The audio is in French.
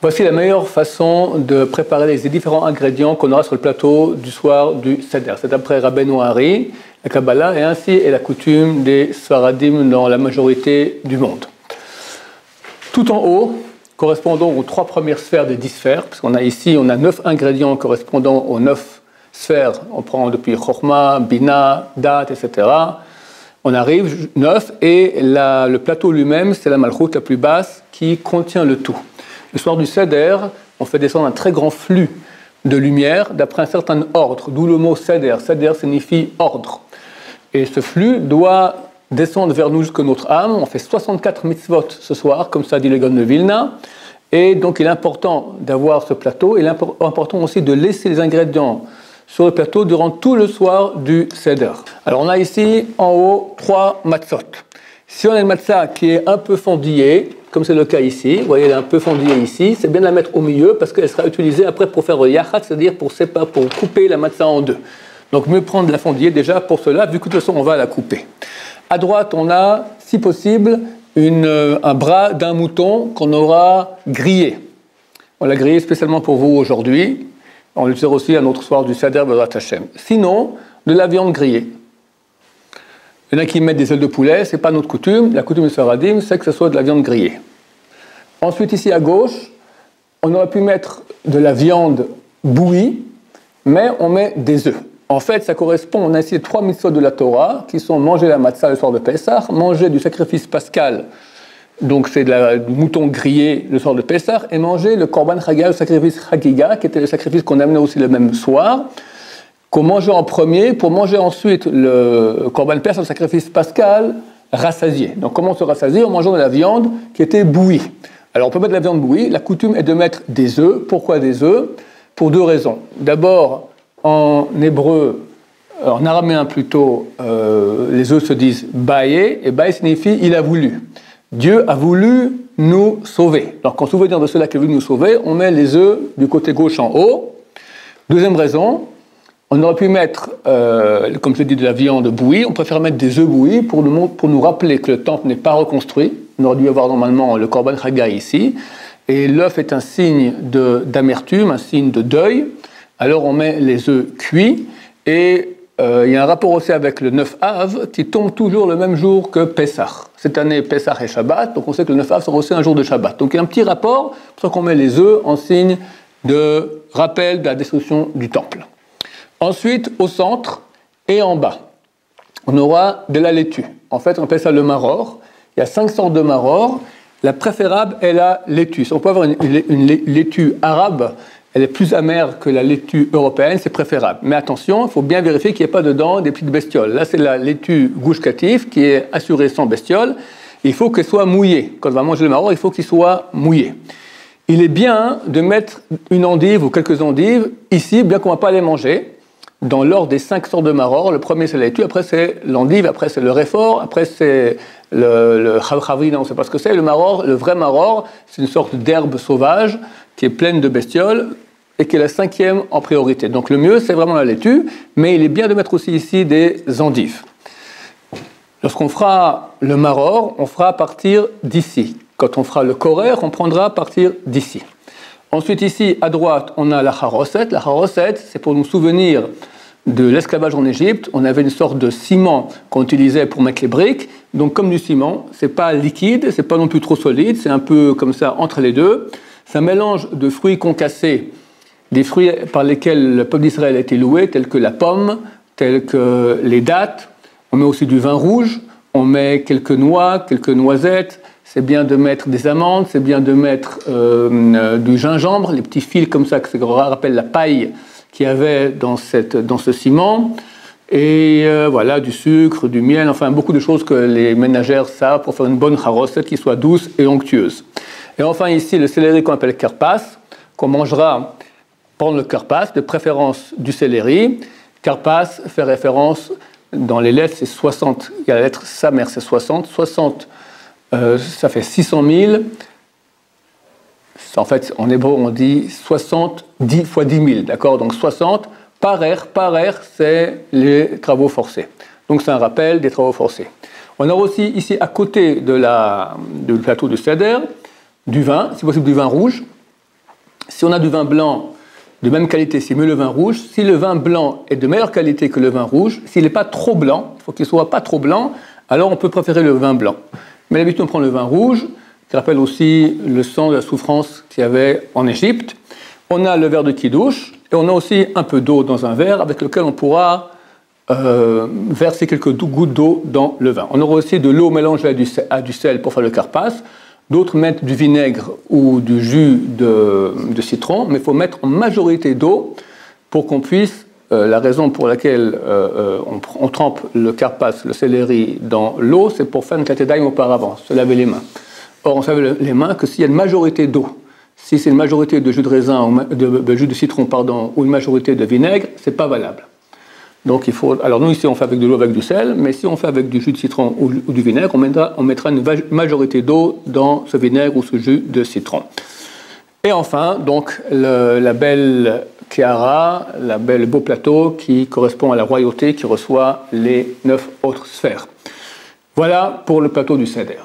Voici la meilleure façon de préparer les différents ingrédients qu'on aura sur le plateau du soir du Seder. C'est d'après Rabbeinu Hari, la Kabbalah, et ainsi est la coutume des Sfaradim dans la majorité du monde. Tout en haut, correspondant aux 3 premières sphères des 10 sphères, parce qu'on a ici, on a 9 ingrédients correspondant aux 9 sphères. On prend depuis Chokhmah, Bina, Dat, etc. On arrive 9, et le plateau lui-même, c'est la Malchut la plus basse qui contient le tout. Le soir du Seder, on fait descendre un très grand flux de lumière d'après un certain ordre, d'où le mot Seder. Seder signifie ordre. Et ce flux doit descendre vers nous jusqu'à notre âme. On fait 64 mitzvot ce soir, comme ça dit le Gaon de Vilna. Et donc il est important d'avoir ce plateau. Il est important aussi de laisser les ingrédients sur le plateau durant tout le soir du Seder. Alors on a ici en haut 3 matzot. Si on a une matzah qui est un peu fondillée, comme c'est le cas ici, vous voyez elle est un peu fondillée ici, c'est bien de la mettre au milieu parce qu'elle sera utilisée après pour faire le yachat, c'est-à-dire pour couper la matzah en deux. Donc mieux prendre la fondillée déjà pour cela, vu que de toute façon on va la couper. À droite, on a, si possible, un bras d'un mouton qu'on aura grillé. On l'a grillé spécialement pour vous aujourd'hui. On le sert aussi à notre soir du Seder B'ezrat Hashem. Sinon, de la viande grillée. Il y en a qui mettent des ailes de poulet, ce n'est pas notre coutume. La coutume de Sfaradim, c'est que ce soit de la viande grillée. Ensuite, ici à gauche, on aurait pu mettre de la viande bouillie, mais on met des œufs. En fait, ça correspond, on a ici 3 mitzvot de la Torah, qui sont manger la matzah le soir de Pessah, manger du sacrifice pascal, donc c'est du mouton grillé le soir de Pessah, et manger le korban chagiga, le sacrifice chagiga, qui était le sacrifice qu'on amenait aussi le même soir, qu'on mangeait en premier, pour manger ensuite le korban Pessah, le sacrifice pascal, rassasié. Donc comment se rassasier? En mangeant de la viande qui était bouillie. Alors on peut mettre de la viande bouillie, la coutume est de mettre des œufs. Pourquoi des œufs? Pour 2 raisons. D'abord, en hébreu, en araméen plutôt, les œufs se disent « baye », et « baye » signifie « il a voulu ». Dieu a voulu nous sauver. Donc en souvenir de cela qui a voulu nous sauver, on met les œufs du côté gauche en haut. Deuxième raison, on aurait pu mettre, comme je dis, de la viande bouillie. On préfère mettre des œufs bouillis pour nous rappeler que le temple n'est pas reconstruit. On aurait dû avoir normalement le korban chagiga ici. Et l'œuf est un signe d'amertume, un signe de deuil. Alors on met les œufs cuits. Et il y a un rapport aussi avec le 9 Av qui tombe toujours le même jour que Pessah. Cette année, Pessah est Shabbat. Donc on sait que le 9 Av sera aussi un jour de Shabbat. Donc il y a un petit rapport, pour ça qu'on met les œufs en signe de rappel de la destruction du temple. Ensuite, au centre et en bas, on aura de la laitue. En fait, on appelle ça le maror. Il y a 5 sortes de maror. La préférable est la laitue. Si on peut avoir une laitue arabe, elle est plus amère que la laitue européenne, c'est préférable. Mais attention, il faut bien vérifier qu'il n'y ait pas dedans des petites bestioles. Là, c'est la laitue Gush Katif qui est assurée sans bestioles. Il faut qu'elle soit mouillée. Quand on va manger le maror, il faut qu'il soit mouillé. Il est bien de mettre une endive ou quelques endives ici, bien qu'on ne va pas les manger. Dans l'ordre des 5 sortes de maror, le premier c'est la laitue, après c'est l'endive, après c'est le réfort, après c'est le chavchavi, on ne sait pas ce que c'est. Le maror, le vrai maror, c'est une sorte d'herbe sauvage qui est pleine de bestioles et qui est la 5e en priorité. Donc le mieux c'est vraiment la laitue, mais il est bien de mettre aussi ici des endives. Lorsqu'on fera le maror, on fera à partir d'ici. Quand on fera le korer, on prendra à partir d'ici. Ensuite, ici, à droite, on a la haroset. La haroset, c'est pour nous souvenir de l'esclavage en Égypte. On avait une sorte de ciment qu'on utilisait pour mettre les briques. Donc, comme du ciment, c'est pas liquide, c'est pas non plus trop solide, c'est un peu comme ça entre les deux. C'est un mélange de fruits concassés, des fruits par lesquels le peuple d'Israël a été loué, tels que la pomme, tels que les dattes. On met aussi du vin rouge, on met quelques noix, quelques noisettes. C'est bien de mettre des amandes, c'est bien de mettre du gingembre, les petits fils comme ça, que ça rappelle la paille qu'il y avait dans ce ciment. Et voilà, du sucre, du miel, enfin beaucoup de choses que les ménagères savent pour faire une bonne haroset qui soit douce et onctueuse. Et enfin ici, le céleri qu'on appelle karpas, qu'on mangera pendant le karpas, de préférence du céleri. Karpas fait référence, dans les lettres, c'est 60, il y a la lettre Samer, c'est 60, 60. Ça fait 600 000. En fait, en hébreu, on dit 60 10 fois 10 000, d'accord? Donc 60 parer, c'est les travaux forcés. Donc c'est un rappel des travaux forcés. On a aussi ici, à côté du plateau du Seder, du vin, si possible du vin rouge. Si on a du vin blanc de même qualité, c'est mieux le vin rouge. Si le vin blanc est de meilleure qualité que le vin rouge, s'il n'est pas trop blanc, il faut qu'il ne soit pas trop blanc, alors on peut préférer le vin blanc. Mais d'habitude, on prend le vin rouge, qui rappelle aussi le sang de la souffrance qu'il y avait en Égypte. On a le verre de kidouche, et on a aussi un peu d'eau dans un verre avec lequel on pourra verser quelques gouttes d'eau dans le vin. On aura aussi de l'eau mélangée à du sel pour faire le karpas. D'autres mettent du vinaigre ou du jus de citron, mais il faut mettre en majorité d'eau pour qu'on puisse, la raison pour laquelle on trempe le karpas, le céleri dans l'eau, c'est pour faire une katedaïm auparavant, se laver les mains. Or, on se lave les mains que s'il y a une majorité d'eau. Si c'est une majorité de jus de raisin, ou de jus de citron, pardon, ou une majorité de vinaigre, ce n'est pas valable. Donc il faut. Alors nous ici on fait avec de l'eau avec du sel, mais si on fait avec du jus de citron ou du vinaigre, on mettra une majorité d'eau dans ce vinaigre ou ce jus de citron. Et enfin, donc la belle Kéhara, le beau plateau qui correspond à la royauté qui reçoit les 9 autres sphères. Voilà pour le plateau du Seder.